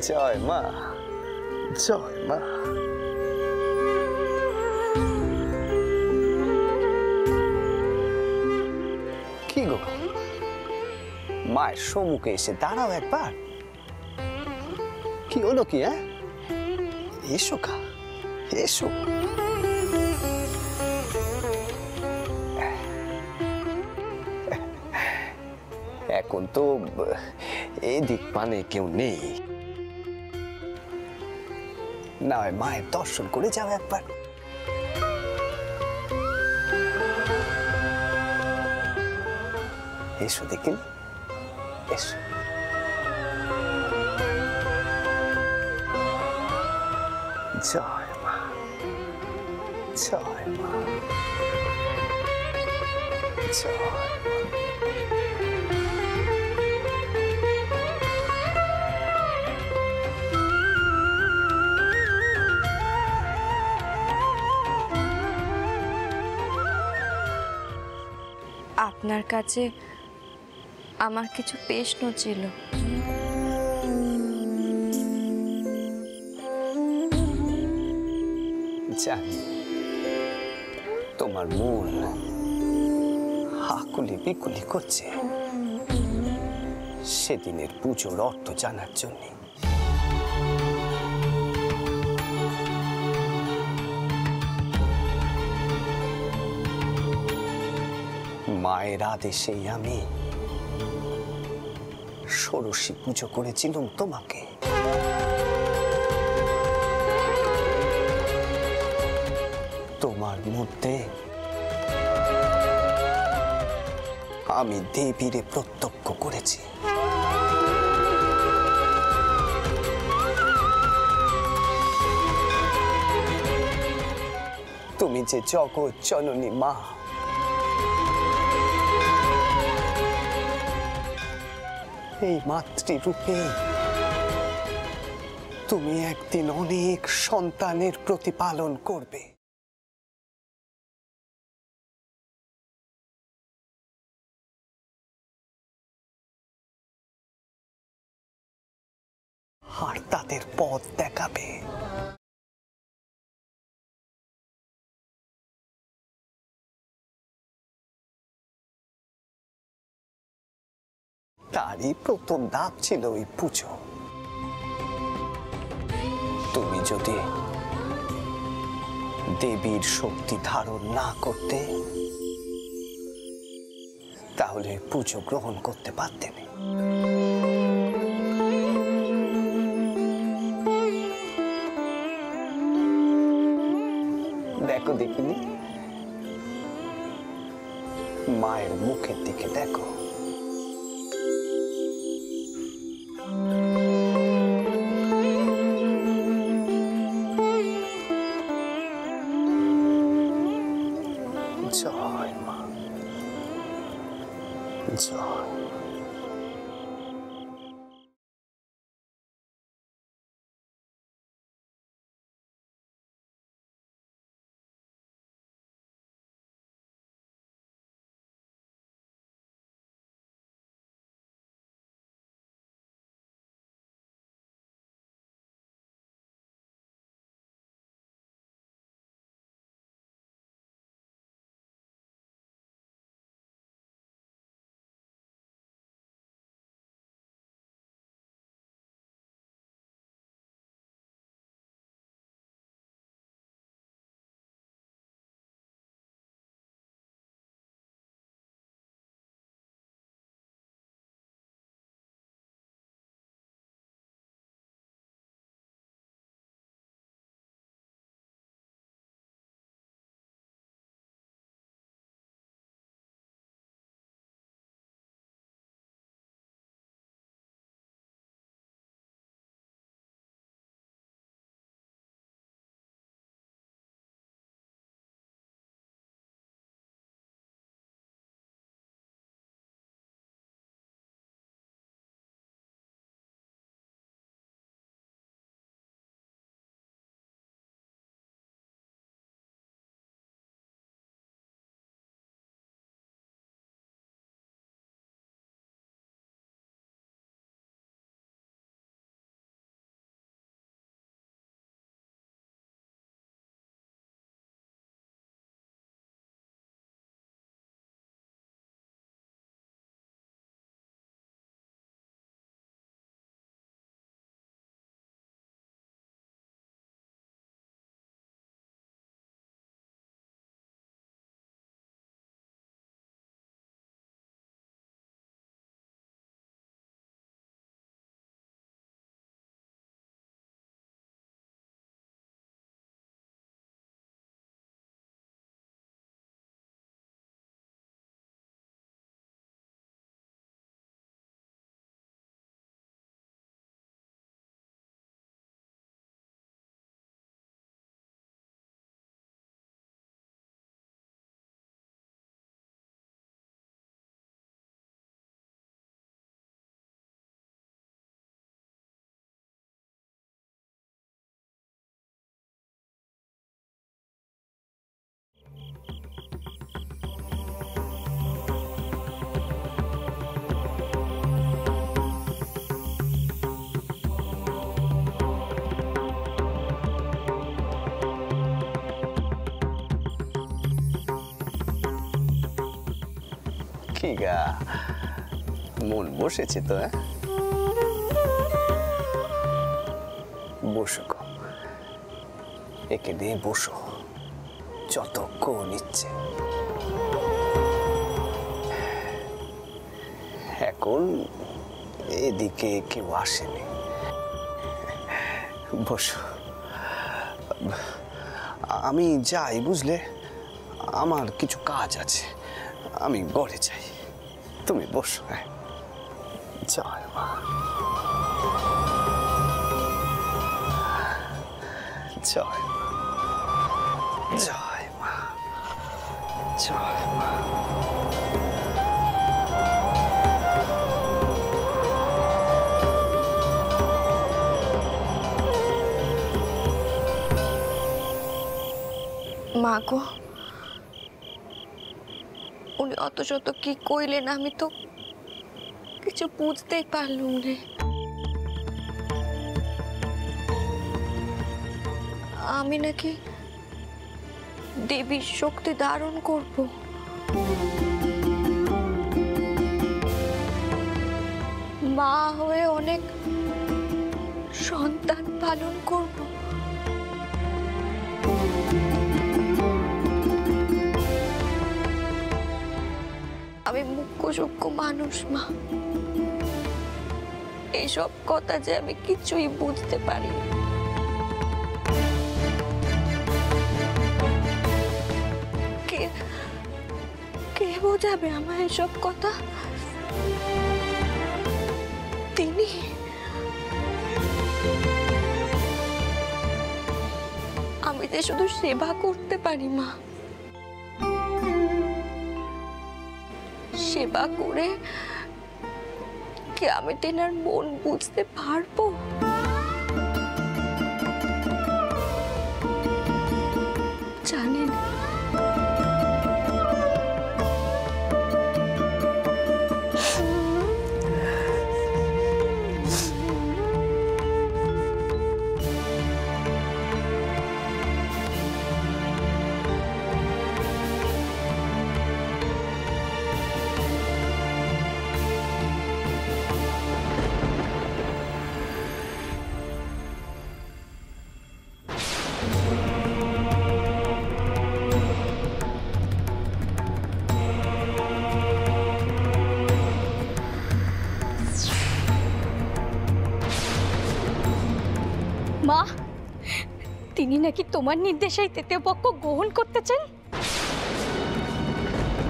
জয় মা, জয় মা। কি গো, মায়ের সম্মুখে এসে দাঁড়াও একবার। কি হলো কি? হ্যাঁ, এসো কা, এসো। এখন তো এদিক মানে কেউ নেই, না হয় মায়ের দর্শন করে যাও একবার। এসো দেখিন, এসো। জয় মা, জয় মা, জয় মা। আপনার কাছে আমার কিছু প্রশ্ন ছিল। জানি তোমার মন আকুলি বিকুলি করছে সেদিনের পুজোর অর্থ জানার জন্য। মায়ের আদেশেই আমি ষোড়শী পুজো করেছিলাম তোমাকে। তোমার মধ্যে আমি দেবীরে প্রত্যক্ষ করেছি। তুমি যে জগৎ জননী মা, এই মাতৃরূপে তুমি একদিন অনেক সন্তানের প্রতিপালন করবে। আর তাদের পথ দেখাবে। তারই প্রথম ধাপ ছিল ওই পুজো। তুমি যদি দেবীর শক্তি ধারণ না করতে, তাহলে পুজো গ্রহণ করতে পারতে না। দেখো দেখিনি, মায়ের মুখের দিকে দেখো। জয় মা, জয়। কি গা, মন বসেছে তো? বসো গো, একে দিয়ে বসো, যতক্ষণ ইচ্ছে। এখন এদিকে কেউ আসেনি, বসো। আমি যাই, বুঝলে, আমার কিছু কাজ আছে, আমি ঘরে যাই, তুমি বসো। হ্যাঁ, জয় মা, জয় মা, জয় মা, জয় মা। মা গো, উনি অত শত কি কইলেন, আমি তো কিছু বুঝতেই পারলুম রে। আমি নাকি দেবীর শক্তি ধারণ করব, মা হয়ে অনেক সন্তান পালন করব। আমি মুখ্য সূক্ষ্ম মানুষ মা, এইসব কথা যে আমি কিছুই বুঝতে পারি না। কে বোঝাবে আমার এসব কথা? তিনি। আমি যে শুধু সেবা করতে পারি মা, সেবা করে কি আমি তেনার মন বুঝতে পারবো? জানেন, মা, তিনি নাকি তোমার নির্দেশে তৃতীয় পক্ষ গ্রহণ করতেছেন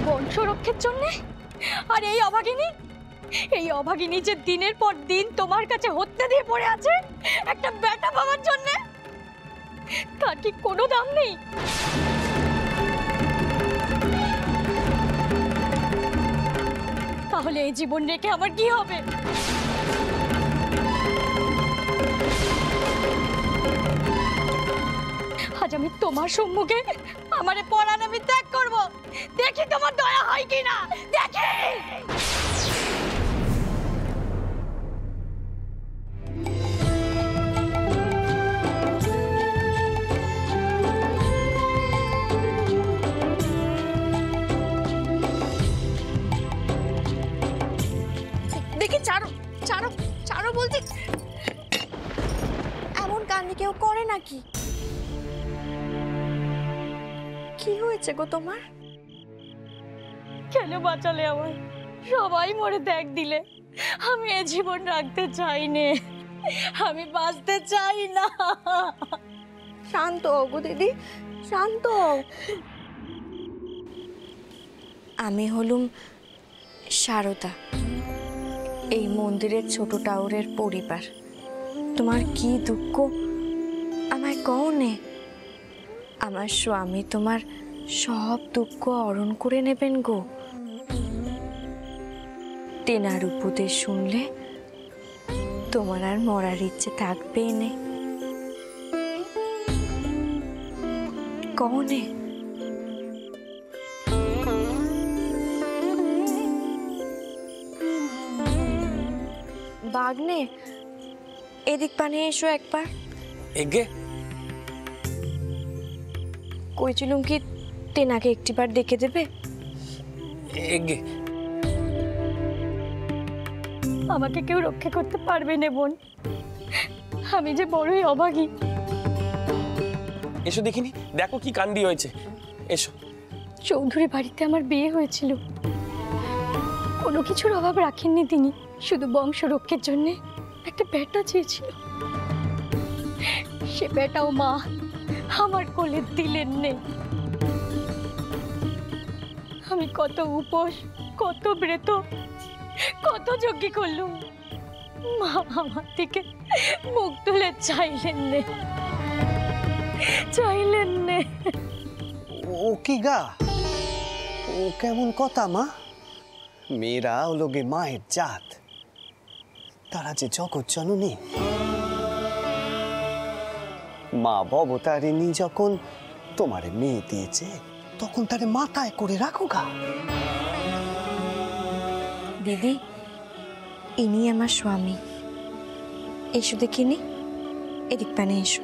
বংশরক্ষের জন্য। আর এই অভাগিনী যে দিনের পর দিন তোমার কাছে হত্যা দিয়ে পড়ে আছে একটা বেটা পাওয়ার জন্য, তার কি কোনো দাম নেই? তাহলে এই জীবন রেখে আমার কি হবে? আজ আমি তোমার সম্মুখে আমারে পরাণ আমি ত্যাগ করব, দেখি তোমার দয়া হয় কিনা, দেখি। দেখি, ছাড়ো ছাড়ো ছাড়ো বলছি। এমন কান্দি কেউ করে নাকি? কি হয়েছে গো তোমার? কেন বাঁচালে আমায়? সবাই মরে ত্যাগ দিলে, আমি এ জীবন রাখতে চাই নে, আমি বাঁচতে চাই না। শান্ত হও গো দিদি, শান্ত হও। আমি হলুম সারদা, এই মন্দিরের ছোট টাওরের পরিবার। তোমার কি দুঃখ আমায় কও নে। আমার স্বামী তোমার সব দুঃখ হরণ করে নেবেন গো। তেনার উপদেশ শুনলে তোমার আর মরার ইচ্ছে থাকবে নে। কও নে। বাগনে, এদিক পানে এসো একবার। এগে কইছিলুম কি তেনাকে একটিবার ডেকে দেবে? এগে আমাকে কেউ রক্ষা করতে পারবে না বোন। আমি যে বড়ই অভাগী। এসো দেখিনি, দেখো কি কাণ্ডি হয়েছে। এসো। চৌধুরী বাড়িতে আমার বিয়ে হয়েছিল, কোনো কিছুর অভাব রাখেননি তিনি, শুধু বংশ রক্ষের জন্য একটা বেটা চেয়েছিল। সে বেটাও মা আমার কোলে দিলেন নে। আমি কত উপোস, কত ব্রত, কত যজ্ঞ করলুম, মা আমার থেকে মুখ তুলে চাইলেন নে, চাইলেন নে। ও কি গা, ও কেমন কথা মা? মেয়েরা হলো গে মায়ের জাত, তারা যে জগৎ জননী। মা ভবতারিণী যখন তোমারে মেয়ে দিয়েছে তখন তারে মাথায় করে রাখো গা। দিদি, ইনি আমার স্বামী। এসো দেখিনি, এদিক পানে এসো।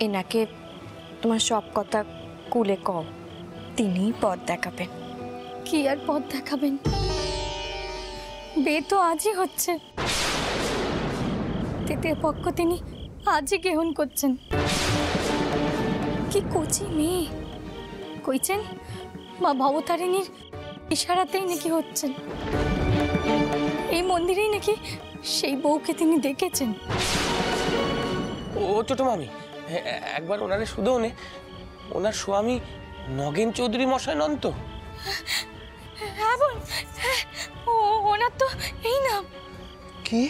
এনাকে তোমার সব কথা কুলে কও, তিনিই পথ দেখাবেন। কি আর পথ দেখাবেন? বিয়ে তো আজই হচ্ছে, তৃতীয় পক্ষ তিনি আজই গ্রহণ করছেন। কি কচি মেয়ে, কইছেন মা ভবতারিণীর ইশারাতেই নাকি হচ্ছেন। এই মন্দিরেই নাকি সেই বউকে তিনি দেখেছেন। ও ছোট মামি, একবার ওনারে শুধু ওনার স্বামী নগেন চৌধুরী মশাই নন তো? হ্যাঁ বোন, ওনার তো এই নাম। কি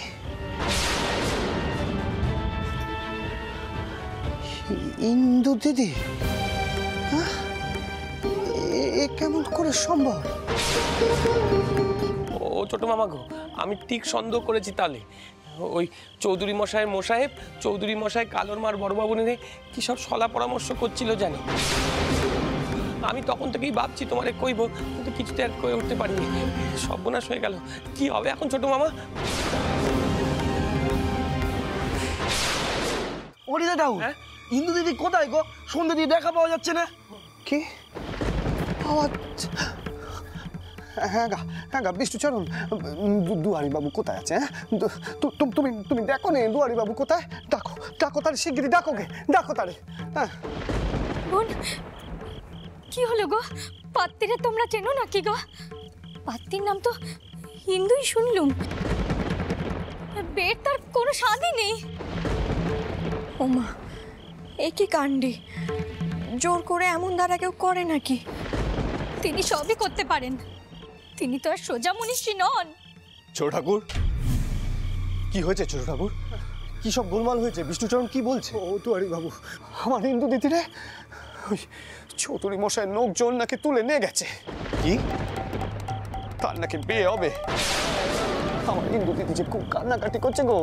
ইন্দু দিদি? হ্যাঁ, এ কেমন করে সম্ভব? ও ছোট মামা গো, আমি ঠিক সন্দেহ করেছি। তাহলে ওই চৌধুরী মশাইয়ের মোসাহেব, চৌধুরী মশাই কালোর মার বড়বাবু নিয়ে কি সব সলা পরামর্শ করছিল জানি। আমি তখন থেকেই ভাবছি তোমারে কইব, কিন্তু কিছুতে আর কয়ে উঠতে পারিনি। সর্বনাশ হয়ে গেল। কি হবে এখন ছোট মামা? ওরে দাদা, ইন্দু দিদি কোথায় গো? সন্ধ্যে দিয়ে দেখা পাওয়া যাচ্ছে না। কি আওয়াজ? হ্যাঁ গা বিষ্ণুচরণ, দুয়ারি বাবু কোথায় আছে? হ্যাঁ, তুমি দেখো নে দুয়ারি বাবু কোথায়? ডাকো তারে, শিগগিরই ডাকো গে, ডাকো তারে। হ্যাঁ বোন, কি হলো গো? পাত্রীরা তোমরা চেনো নাকি গো? পাত্রীর নাম তো হিন্দুই শুনলুম, বের তার কোনো স্বাদই নেই। ওমা, এ কি কাণ্ডি! জোর করে এমন দ্বারা কেউ করে নাকি? তিনি সবই করতে পারেন, তিনি তো আর সোজা মনীষী নন। ছোট ঠাকুর, কি হয়েছে? ছোট ঠাকুর, কি সব গোলমাল হয়েছে? বিষ্ণুচরণ কি বলছে? ও দুয়ারি বাবু, আমার ইন্দু দিদি রে ওই চৌধুরী মশাই লোকজন নাকি তুলে নিয়ে গেছে। কি? তার নাকি বিয়ে হবে। আমার ইন্দু দিদি যে খুব কান্নাকাটি করছে গো।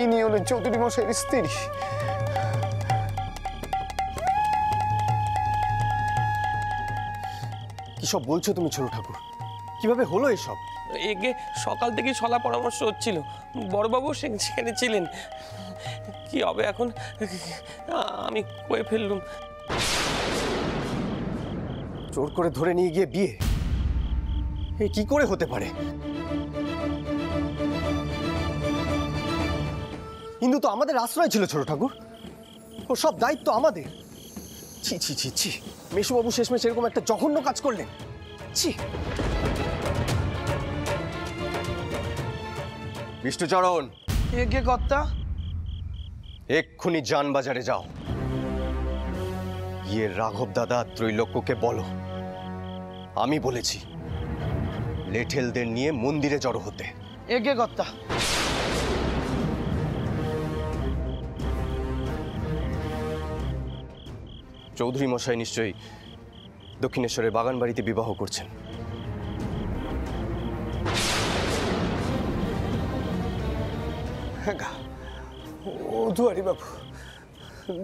ইনি হলেন চৌধুরী মশাইয়ের স্ত্রী। কি সব বলছো তুমি ছোট ঠাকুর? কিভাবে হলো এসব? এগে সকাল থেকেই সলা পরামর্শ হচ্ছিল, বড়বাবু সেখানে ছিলেন। কি হবে এখন? আমি কয়ে ফেললুম। জোর করে ধরে নিয়ে গিয়ে বিয়ে? এ কি করে হতে পারে? হিন্দু তো আমাদের আশ্রয় ছিল ছোট ঠাকুর, ও সব দায়িত্ব আমাদের। ছি ছি ছি ছি, মেশুবাবু শেষমেশ এরকম একটা জঘন্য কাজ করলেন। ছি। বিষ্ণুচরণ, কে কর্তা? এক্ষুনি যানবাজারে যাও, গিয়ে রাঘব দাদা ত্রৈলোক্যকে বলো আমি বলেছি লেঠেলদের নিয়ে মন্দিরে জড়ো হতে। কে কর্তা? চৌধুরী মশাই নিশ্চয়ই দক্ষিণেশ্বরের বাগান বাড়িতে বিবাহ করছেন। হ্যাঁ গা, ও দুয়ারি বাবু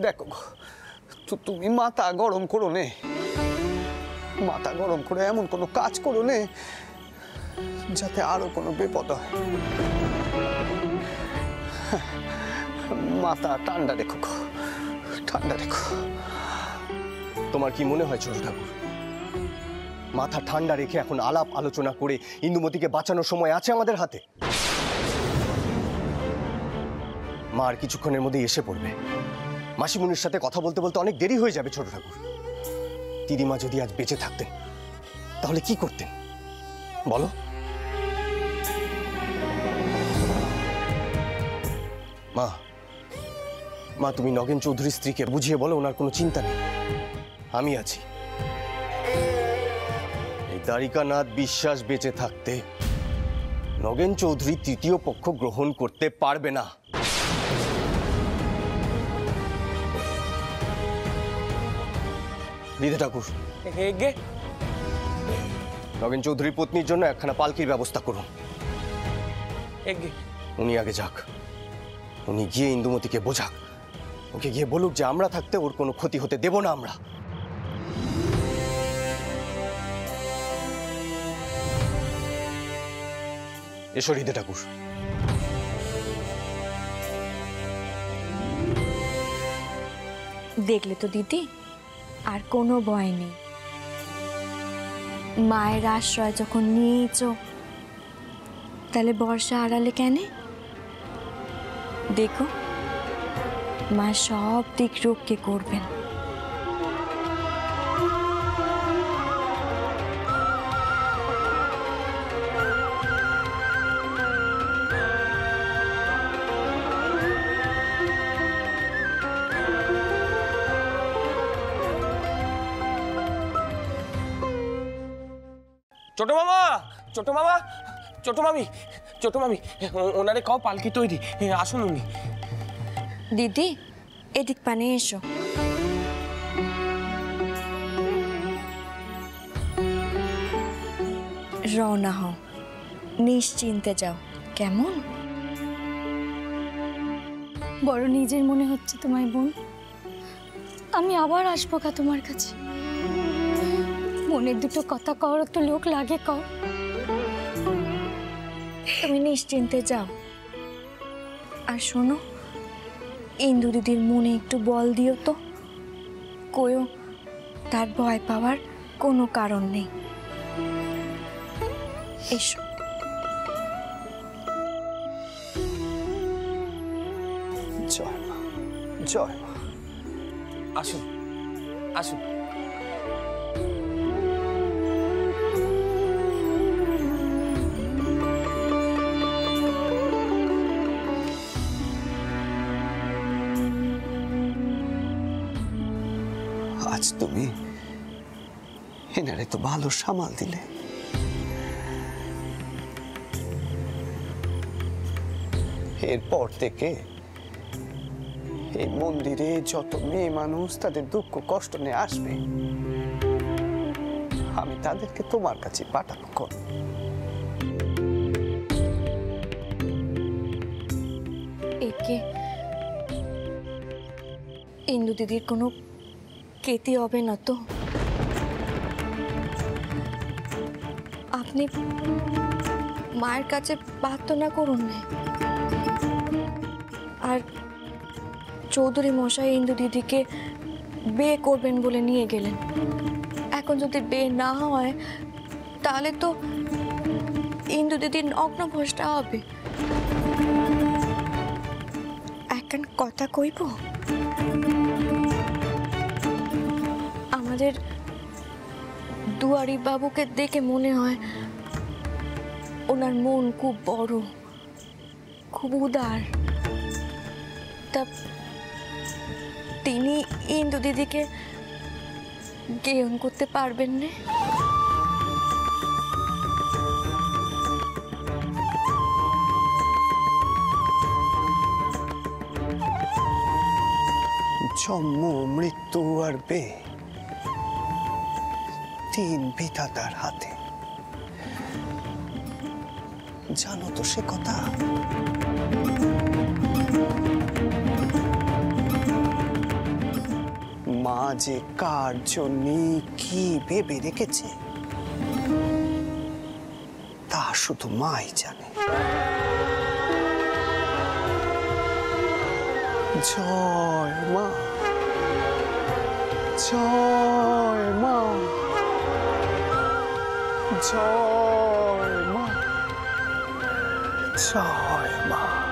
দেখো গো, তুমি মাথা গরম করো নে, মাথা গরম করে এমন কোনো কাজ করো নে যাতে আরো কোনো বিপদ হয়। মাথা ঠান্ডা রেখো গো, ঠান্ডা রেখো। তোমার কি মনে হয় ছোট ঠাকুর, মাথা ঠান্ডা রেখে এখন আলাপ আলোচনা করে ইন্দুমতিকে বাঁচানোর সময় আছে আমাদের হাতে? মা আর কিছুক্ষণের মধ্যেই এসে পড়বে। মাসিমুনির সাথে কথা বলতে বলতে অনেক দেরি হয়ে যাবে ছোট ঠাকুর। দিদিমা যদি আজ বেঁচে থাকতেন তাহলে কি করতেন বলো? মা, মা তুমি নগেন চৌধুরীর স্ত্রীকে বুঝিয়ে বলো ওনার কোনো চিন্তা নেই, আমি আছি। এই দ্বারিকানাথ বিশ্বাস বেঁচে থাকতে নগেন চৌধুরী তৃতীয় পক্ষ গ্রহণ করতে পারবে না। রিধে ঠাকুর, হেগে নগেন চৌধুরীর পত্নীর জন্য একখানা পালকির ব্যবস্থা করুন। হেগে উনি আগে যাক, উনি গিয়ে ইন্দুমতিকে বোঝাক, ওকে গিয়ে বলুক যে আমরা থাকতে ওর কোনো ক্ষতি হতে দেব না আমরা। এসো হৃদে ঠাকুর। দেখলে তো দিদি, আর কোনো ভয় নেই। মায়ের আশ্রয় যখন নিয়েছ, তাহলে বর্ষা আড়ালে কেন? দেখো, মা সব দিক রক্ষে করবেন। ছোট মামা, ছোট মামা, ছোট মামি, ছোট মামি, ওনারে কাও পালকি তৈরি, আসুন উনি। দিদি, এদিক পানে এসো। রওনা হও, নিশ্চিন্তে যাও, কেমন? বড় নিজের মনে হচ্ছে তোমায় বোন। আমি আবার আসবো কা তোমার কাছে। মনের দুটো কথা কওয়ার তো লোক লাগে কও। তুমি নিশ্চিন্তে যাও। আর শোনো, ইন্দু দিদির মনে একটু বল দিও তো। কইও তার ভয় পাওয়ার কোনো কারণ নেই। এসো। জয় মা, জয় মা। আসুন, আসুন। আজ তুমি এনারে তো ভালো সামাল দিলে। এরপর থেকে এই মন্দিরে যত মেয়ে মানুষ তাদের দুঃখ কষ্ট নিয়ে আসবে, আমি তাদেরকে তোমার কাছে পাঠাবো। একে ইন্দু দিদির কোনো কেতি হবে না তো? আপনি মায়ের কাছে প্রার্থনা করুন না। আর চৌধুরী মশাই ইন্দু দিদিকে বিয়ে করবেন বলে নিয়ে গেলেন। এখন যদি বিয়ে না হয় তাহলে তো ইন্দু দিদির নগ্নভ্রষ্টা হবে। এখন কথা কইব, আমাদের দুয়ারি বাবুকে দেখে মনে হয় ওনার মন খুব বড়, খুব উদার। তা তিনি ইন্দু দিদিকে জ্ঞান করতে পারবেন না? জন্ম, মৃত্যু আর বিয়ে তিন বিধাতার হাতে, জানো তো সে কথা? মা যে কার জন্য কি ভেবে রেখেছে তা শুধু মাই জানে। জয় মা, জয় মা, জয় মা, জয় মা।